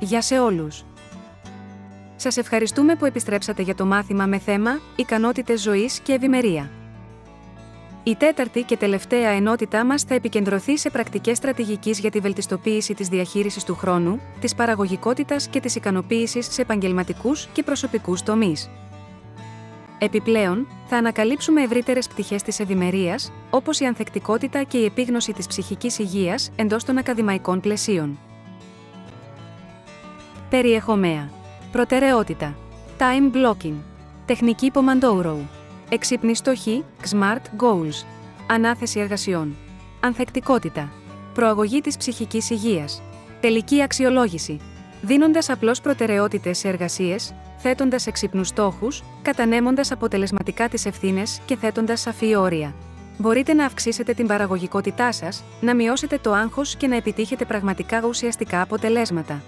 Γεια σε όλους! Σας ευχαριστούμε που επιστρέψατε για το μάθημα με θέμα «Ικανότητες ζωής και ευημερία». Η τέταρτη και τελευταία ενότητά μας θα επικεντρωθεί σε πρακτικές στρατηγικής για τη βελτιστοποίηση της διαχείρισης του χρόνου, της παραγωγικότητας και της ικανοποίησης σε επαγγελματικούς και προσωπικούς τομείς. Επιπλέον, θα ανακαλύψουμε ευρύτερες πτυχές της ευημερίας, όπως η ανθεκτικότητα και η επίγνωση της ψυχικής υγείας εντός των ακαδημαϊκών πλαισίων. Περιεχομέα. Προτεραιότητα. Time blocking. Τεχνική Pomodoro. Έξυπνη στόχη, Smart Goals. Ανάθεση εργασιών. Ανθεκτικότητα. Προαγωγή της ψυχικής υγείας. Τελική αξιολόγηση. Δίνοντας απλώς προτεραιότητες σε εργασίες, θέτοντας έξυπνους στόχους, κατανέμοντας αποτελεσματικά τις ευθύνες και θέτοντας σαφή όρια. Μπορείτε να αυξήσετε την παραγωγικότητά σας, να μειώσετε το άγχος και να επιτύχετε πραγματικά ουσιαστικά αποτελέσματα.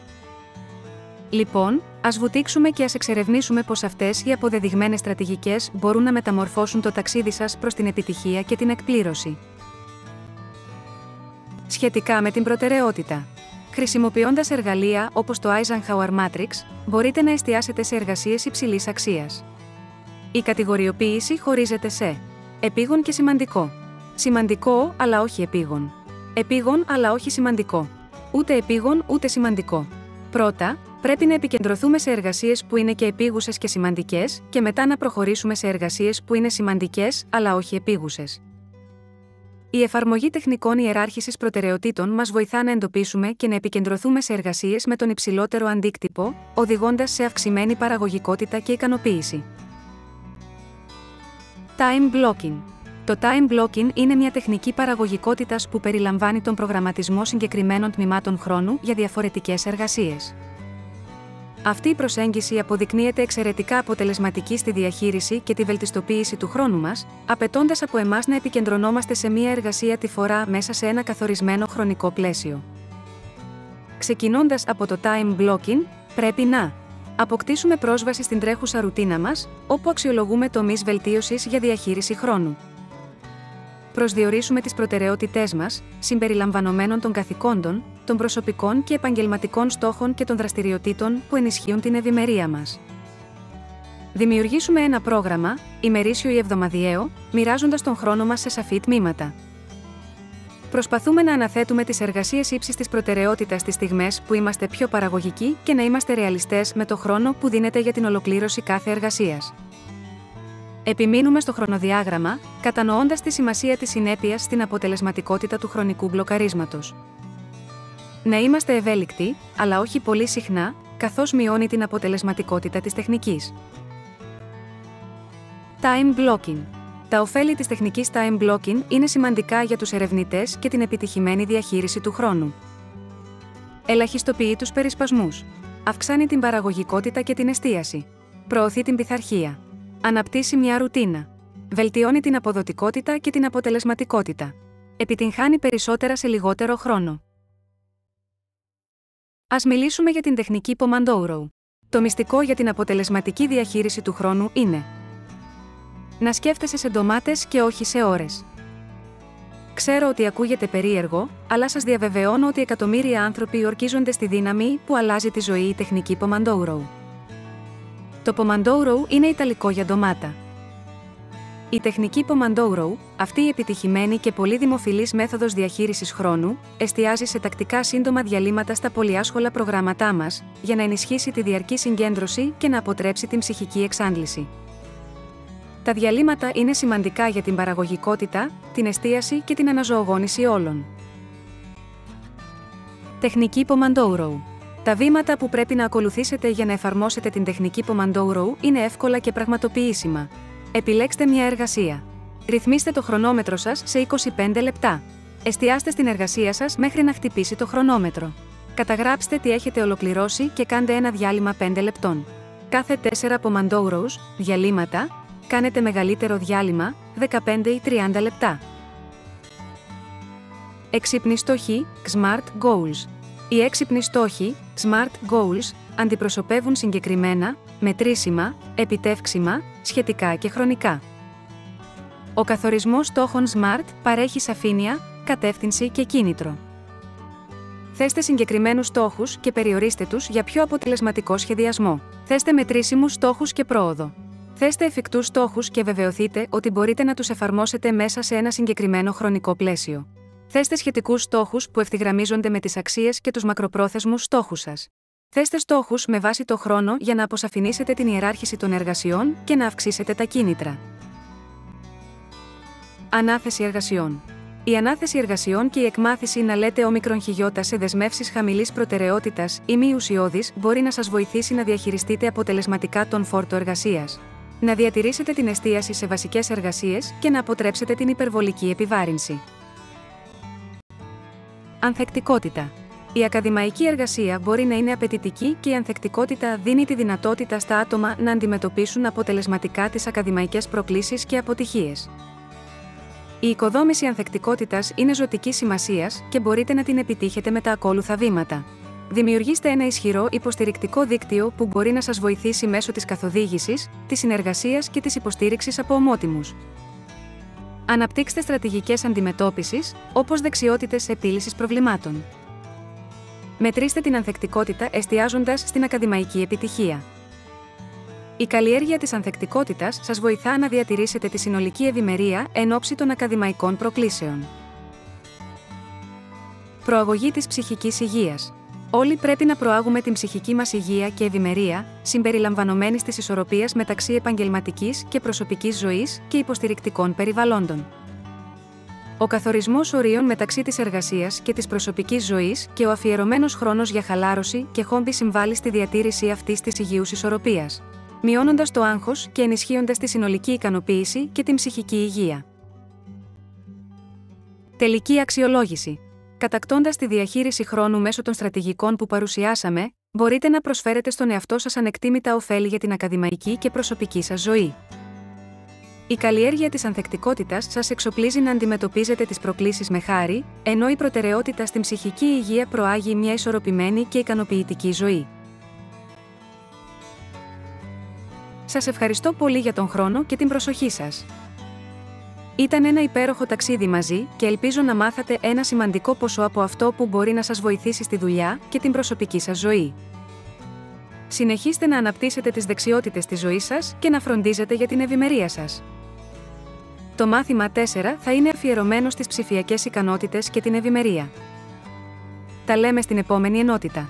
Λοιπόν, ας βουτήξουμε και ας εξερευνήσουμε πώς αυτές οι αποδεδειγμένες στρατηγικές μπορούν να μεταμορφώσουν το ταξίδι σας προς την επιτυχία και την εκπλήρωση. Σχετικά με την προτεραιότητα. Χρησιμοποιώντας εργαλεία όπως το Eisenhower Matrix, μπορείτε να εστιάσετε σε εργασίες υψηλής αξίας. Η κατηγοριοποίηση χωρίζεται σε επίγον και σημαντικό. Σημαντικό, αλλά όχι επίγον. Επίγον, αλλά όχι σημαντικό. Ούτε επίγον, ούτε σημαντικό. Πρώτα, πρέπει να επικεντρωθούμε σε εργασίες που είναι και επίγουσες και σημαντικές, και μετά να προχωρήσουμε σε εργασίες που είναι σημαντικές, αλλά όχι επίγουσες. Η εφαρμογή τεχνικών ιεράρχησης προτεραιοτήτων μας βοηθά να εντοπίσουμε και να επικεντρωθούμε σε εργασίες με τον υψηλότερο αντίκτυπο, οδηγώντας σε αυξημένη παραγωγικότητα και ικανοποίηση. Time blocking. Το time blocking είναι μια τεχνική παραγωγικότητας που περιλαμβάνει τον προγραμματισμό συγκεκριμένων τμήματων χρόνου για διαφορετικές εργασίες. Αυτή η προσέγγιση αποδεικνύεται εξαιρετικά αποτελεσματική στη διαχείριση και τη βελτιστοποίηση του χρόνου μας, απαιτώντας από εμάς να επικεντρωνόμαστε σε μία εργασία τη φορά μέσα σε ένα καθορισμένο χρονικό πλαίσιο. Ξεκινώντας από το time blocking, πρέπει να αποκτήσουμε πρόσβαση στην τρέχουσα ρουτίνα μας, όπου αξιολογούμε τομείς βελτίωσης για διαχείριση χρόνου. Προσδιορίσουμε τις προτεραιότητές μας, συμπεριλαμβανομένων των καθηκόντων, των προσωπικών και επαγγελματικών στόχων και των δραστηριοτήτων που ενισχύουν την ευημερία μας. Δημιουργήσουμε ένα πρόγραμμα, ημερήσιο ή εβδομαδιαίο, μοιράζοντας τον χρόνο μας σε σαφή τμήματα. Προσπαθούμε να αναθέτουμε τις εργασίες ύψης της προτεραιότητας στις στιγμές που είμαστε πιο παραγωγικοί και να είμαστε ρεαλιστές με το χρόνο που δίνεται για την ολοκλήρωση κάθε εργασίας. Επιμείνουμε στο χρονοδιάγραμμα, κατανοώντας τη σημασία της συνέπειας στην αποτελεσματικότητα του χρονικού μπλοκαρίσματος. Να είμαστε ευέλικτοι, αλλά όχι πολύ συχνά, καθώς μειώνει την αποτελεσματικότητα της τεχνικής. Time blocking. Τα ωφέλη της τεχνικής time blocking είναι σημαντικά για τους ερευνητές και την επιτυχημένη διαχείριση του χρόνου. Ελαχιστοποιεί τους περισπασμούς. Αυξάνει την παραγωγικότητα και την εστίαση. Προωθεί την πειθαρχία. Αναπτύσσει μια ρουτίνα. Βελτιώνει την αποδοτικότητα και την αποτελεσματικότητα. Επιτυγχάνει περισσότερα σε λιγότερο χρόνο. Ας μιλήσουμε για την τεχνική Pomodoro. Το μυστικό για την αποτελεσματική διαχείριση του χρόνου είναι να σκέφτεσαι σε ντομάτες και όχι σε ώρες. Ξέρω ότι ακούγεται περίεργο, αλλά σας διαβεβαιώνω ότι εκατομμύρια άνθρωποι ορκίζονται στη δύναμη που αλλάζει τη ζωή η τεχνική Pomodoro. Το Pomodoro είναι ιταλικό για ντομάτα. Η τεχνική Pomodoro, αυτή η επιτυχημένη και πολύ δημοφιλής μέθοδος διαχείρισης χρόνου, εστιάζει σε τακτικά σύντομα διαλύματα στα πολυάσχολα προγράμματά μας, για να ενισχύσει τη διαρκή συγκέντρωση και να αποτρέψει την ψυχική εξάντληση. Τα διαλύματα είναι σημαντικά για την παραγωγικότητα, την εστίαση και την αναζωογόνηση όλων. Τεχνική Pomodoro. Τα βήματα που πρέπει να ακολουθήσετε για να εφαρμόσετε την τεχνική Pomodoro είναι εύκολα και πραγματοποιήσιμα. Επιλέξτε μια εργασία. Ρυθμίστε το χρονόμετρο σας σε 25 λεπτά. Εστιάστε στην εργασία σας μέχρι να χτυπήσει το χρονόμετρο. Καταγράψτε τι έχετε ολοκληρώσει και κάντε ένα διάλειμμα 5 λεπτών. Κάθε 4 Pomodoros, διαλύματα, κάνετε μεγαλύτερο διάλειμμα, 15 ή 30 λεπτά. Έξυπνοι στόχοι, Smart Goals. Οι έξυπνοι στόχοι, Smart Goals, αντιπροσωπεύουν συγκεκριμένα, μετρήσιμα, επιτεύξιμα, σχετικά και χρονικά. Ο καθορισμός στόχων SMART παρέχει σαφήνεια, κατεύθυνση και κίνητρο. Θέστε συγκεκριμένους στόχους και περιορίστε τους για πιο αποτελεσματικό σχεδιασμό. Θέστε μετρήσιμους στόχους και πρόοδο. Θέστε εφικτούς στόχους και βεβαιωθείτε ότι μπορείτε να τους εφαρμόσετε μέσα σε ένα συγκεκριμένο χρονικό πλαίσιο. Θέστε σχετικούς στόχους που ευθυγραμμίζονται με τις αξίες και τους μακροπρόθεσμους στόχους σας. Θέστε στόχους με βάση το χρόνο για να αποσαφηνίσετε την ιεράρχηση των εργασιών και να αυξήσετε τα κίνητρα. Ανάθεση εργασιών. Η ανάθεση εργασιών και η εκμάθηση να λέτε όμικρον χ σε δεσμεύσεις χαμηλής προτεραιότητας ή μη ουσιώδης μπορεί να σας βοηθήσει να διαχειριστείτε αποτελεσματικά τον φόρτο εργασίας. Να διατηρήσετε την εστίαση σε βασικές εργασίες και να αποτρέψετε την υπερβολική επιβάρυνση. Ανθεκτικότητα. Η ακαδημαϊκή εργασία μπορεί να είναι απαιτητική και η ανθεκτικότητα δίνει τη δυνατότητα στα άτομα να αντιμετωπίσουν αποτελεσματικά τις ακαδημαϊκές προκλήσεις και αποτυχίες. Η οικοδόμηση ανθεκτικότητας είναι ζωτικής σημασίας και μπορείτε να την επιτύχετε με τα ακόλουθα βήματα. Δημιουργήστε ένα ισχυρό υποστηρικτικό δίκτυο που μπορεί να σας βοηθήσει μέσω της καθοδήγησης, της συνεργασίας και της υποστήριξης από ομότιμους. Αναπτύξτε στρατηγικές αντιμετώπισης, όπως δεξιότητες επίλυσης προβλημάτων. Μετρήστε την ανθεκτικότητα εστιάζοντας στην ακαδημαϊκή επιτυχία. Η καλλιέργεια της ανθεκτικότητας σας βοηθά να διατηρήσετε τη συνολική ευημερία εν ώψη των ακαδημαϊκών προκλήσεων. Προαγωγή της ψυχικής υγείας. Όλοι πρέπει να προάγουμε την ψυχική μας υγεία και ευημερία, συμπεριλαμβανομένης της ισορροπίας μεταξύ επαγγελματικής και προσωπικής ζωής και υποστηρικτικών περιβαλλόντων. Ο καθορισμός ορίων μεταξύ της εργασίας και της προσωπικής ζωής και ο αφιερωμένος χρόνος για χαλάρωση και χόμπι συμβάλλει στη διατήρηση αυτής της υγιούς ισορροπίας, μειώνοντας το άγχος και ενισχύοντας τη συνολική ικανοποίηση και την ψυχική υγεία. Τελική αξιολόγηση. Κατακτώντας τη διαχείριση χρόνου μέσω των στρατηγικών που παρουσιάσαμε, μπορείτε να προσφέρετε στον εαυτό σας ανεκτήμητα ωφέλη για την ακαδημαϊκή και προσωπική σας ζωή. Η καλλιέργεια της ανθεκτικότητας σας εξοπλίζει να αντιμετωπίζετε τις προκλήσεις με χάρη, ενώ η προτεραιότητα στην ψυχική υγεία προάγει μια ισορροπημένη και ικανοποιητική ζωή. Σας ευχαριστώ πολύ για τον χρόνο και την προσοχή σας. Ήταν ένα υπέροχο ταξίδι μαζί και ελπίζω να μάθατε ένα σημαντικό ποσό από αυτό που μπορεί να σας βοηθήσει στη δουλειά και την προσωπική σας ζωή. Συνεχίστε να αναπτύσσετε τις δεξιότητες της ζωής σας και να φροντίζετε για την ευημερία σας. Το μάθημα 4 θα είναι αφιερωμένο στις ψηφιακές ικανότητες και την ευημερία. Τα λέμε στην επόμενη ενότητα.